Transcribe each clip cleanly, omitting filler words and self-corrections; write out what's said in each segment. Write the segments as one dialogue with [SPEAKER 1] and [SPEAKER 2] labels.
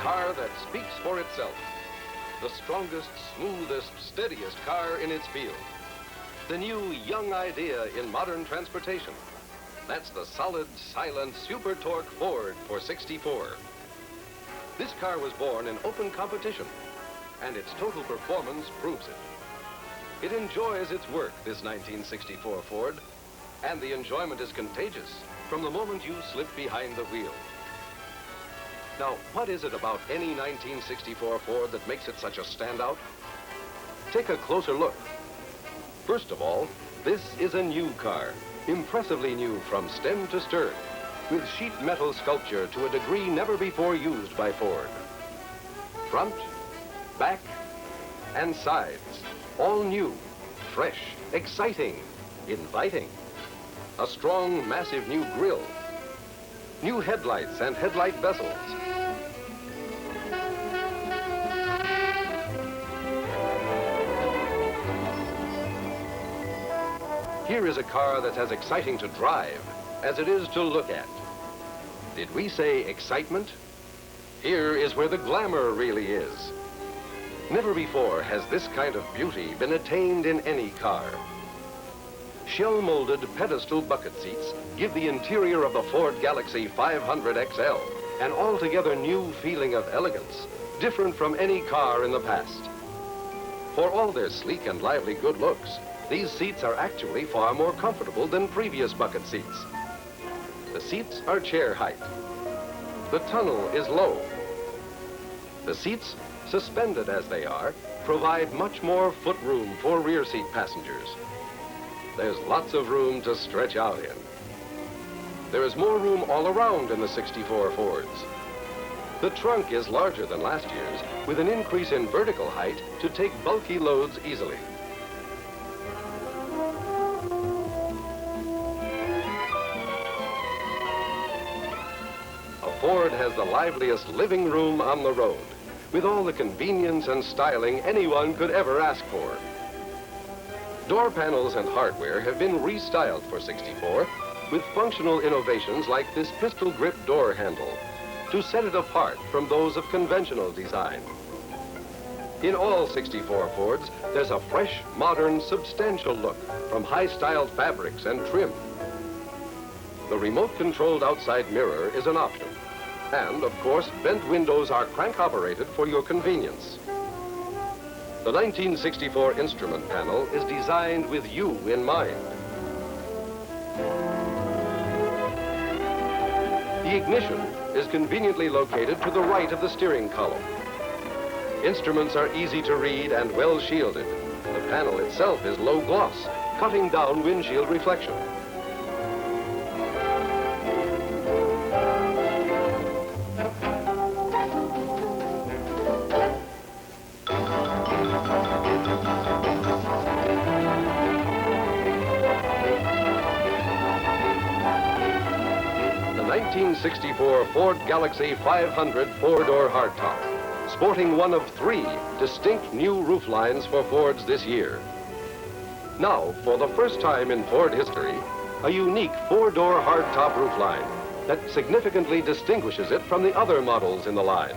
[SPEAKER 1] car that speaks for itself. The strongest, smoothest, steadiest car in its field. The new young idea in modern transportation. That's the solid, silent, super torque Ford for 64. This car was born in open competition, and its total performance proves it. It enjoys its work, this 1964 Ford, and the enjoyment is contagious from the moment you slip behind the wheel. Now, what is it about any 1964 Ford that makes it such a standout? Take a closer look. First of all, this is a new car, impressively new from stem to stern, with sheet metal sculpture to a degree never before used by Ford. Front, back, and sides, all new, fresh, exciting, inviting. A strong, massive new grille, new headlights and headlight bezels. Here is a car that's as exciting to drive as it is to look at. Did we say excitement? Here is where the glamour really is. Never before has this kind of beauty been attained in any car. Shell-molded pedestal bucket seats give the interior of the Ford Galaxie 500 XL an altogether new feeling of elegance, different from any car in the past. For all their sleek and lively good looks, these seats are actually far more comfortable than previous bucket seats. The seats are chair height. The tunnel is low. The seats, suspended as they are, provide much more footroom for rear seat passengers. There's lots of room to stretch out in. There is more room all around in the 64 Fords. The trunk is larger than last year's, with an increase in vertical height to take bulky loads easily. A Ford has the liveliest living room on the road, with all the convenience and styling anyone could ever ask for. Door panels and hardware have been restyled for 64 with functional innovations like this pistol grip door handle to set it apart from those of conventional design. In all 64 Fords, there's a fresh, modern, substantial look from high-styled fabrics and trim. The remote-controlled outside mirror is an option. And, of course, bent windows are crank-operated for your convenience. The 1964 instrument panel is designed with you in mind. The ignition is conveniently located to the right of the steering column. Instruments are easy to read and well shielded. The panel itself is low gloss, cutting down windshield reflection. The 1964 Ford Galaxie 500 four-door hardtop, sporting one of 3 distinct new roof lines for Fords this year. Now, for the first time in Ford history, a unique 4-door hardtop roof line that significantly distinguishes it from the other models in the line.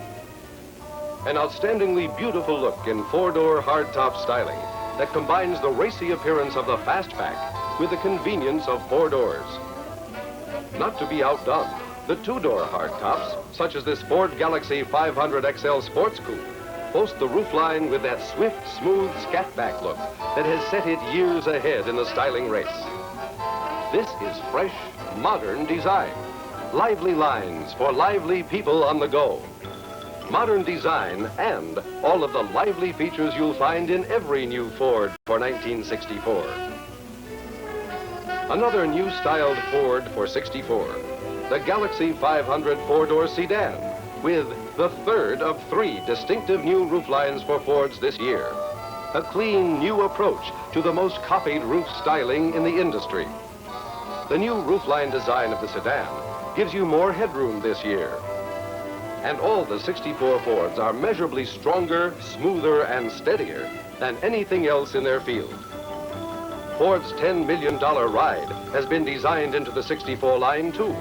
[SPEAKER 1] An outstandingly beautiful look in 4-door hardtop styling that combines the racy appearance of the fastback with the convenience of 4 doors. Not to be outdone, the 2-door hardtops, such as this Ford Galaxie 500 XL Sports Coupe, boast the roofline with that swift, smooth scatback look that has set it years ahead in the styling race. This is fresh, modern design. Lively lines for lively people on the go. Modern design and all of the lively features you'll find in every new Ford for 1964. Another new styled Ford for 64, the Galaxie 500 4-door sedan, with the 3rd of 3 distinctive new rooflines for Fords this year. A clean new approach to the most copied roof styling in the industry. The new roofline design of the sedan gives you more headroom this year. And all the 64 Fords are measurably stronger, smoother, and steadier than anything else in their field. Ford's $10 million ride has been designed into the 64 line, too.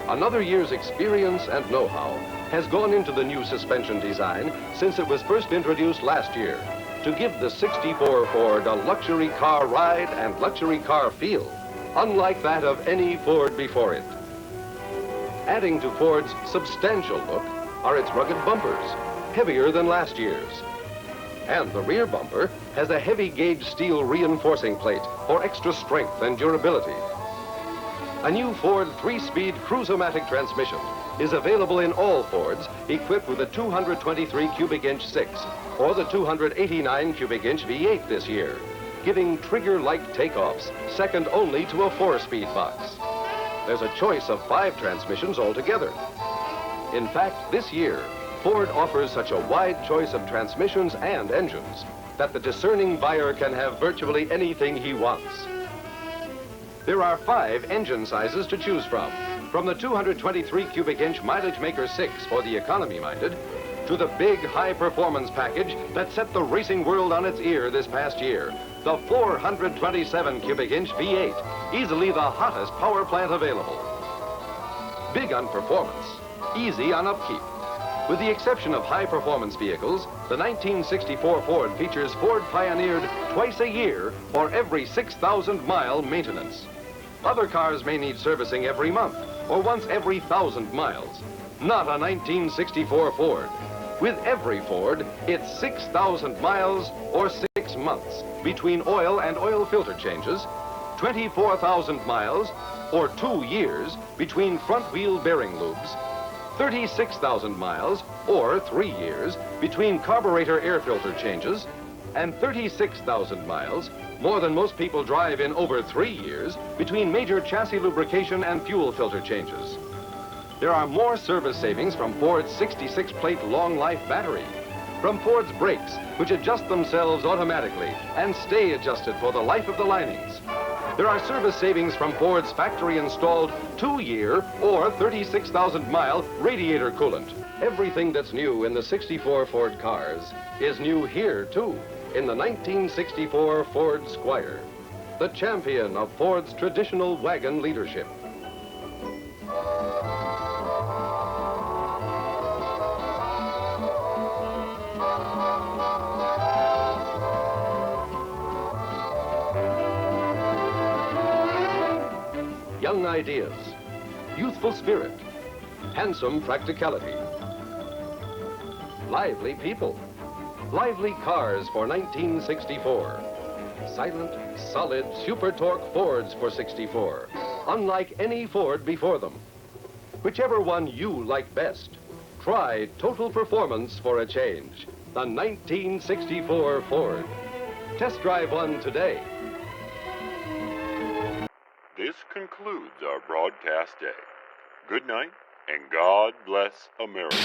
[SPEAKER 1] Another year's experience and know-how has gone into the new suspension design since it was first introduced last year to give the 64 Ford a luxury car ride and luxury car feel, unlike that of any Ford before it. Adding to Ford's substantial look are its rugged bumpers, heavier than last year's. And the rear bumper has a heavy gauge steel reinforcing plate for extra strength and durability. A new Ford 3-speed cruise-o-matic transmission is available in all Fords equipped with a 223 cubic inch 6 or the 289 cubic inch V8 this year, giving trigger-like takeoffs second only to a 4-speed box. There's a choice of 5 transmissions altogether. In fact, this year, Ford offers such a wide choice of transmissions and engines that the discerning buyer can have virtually anything he wants. There are 5 engine sizes to choose from the 223 cubic inch mileage maker 6 for the economy-minded, to the big high-performance package that set the racing world on its ear this past year, the 427 cubic inch V8, easily the hottest power plant available. Big on performance, easy on upkeep. With the exception of high-performance vehicles, the 1964 Ford features Ford pioneered twice a year for every 6,000-mile maintenance. Other cars may need servicing every month or once every 1,000 miles. Not a 1964 Ford. With every Ford, it's 6,000 miles or 6 months between oil and oil filter changes, 24,000 miles or 2 years between front wheel bearing lubes, 36,000 miles or 3 years between carburetor air filter changes, and 36,000 miles, more than most people drive in over 3 years, between major chassis lubrication and fuel filter changes. There are more service savings from Ford's 66-plate long-life battery, from Ford's brakes, which adjust themselves automatically and stay adjusted for the life of the linings. There are service savings from Ford's factory-installed 2-year or 36,000-mile radiator coolant. Everything that's new in the 64 Ford cars is new here, too, in the 1964 Ford Squire, the champion of Ford's traditional wagon leadership. Young ideas, youthful spirit, handsome practicality, lively people, lively cars for 1964, silent, solid, super torque Fords for 64, unlike any Ford before them. Whichever one you like best, try total performance for a change. The 1964 Ford. Test drive one today.
[SPEAKER 2] This concludes our broadcast day. Good night, and God bless America.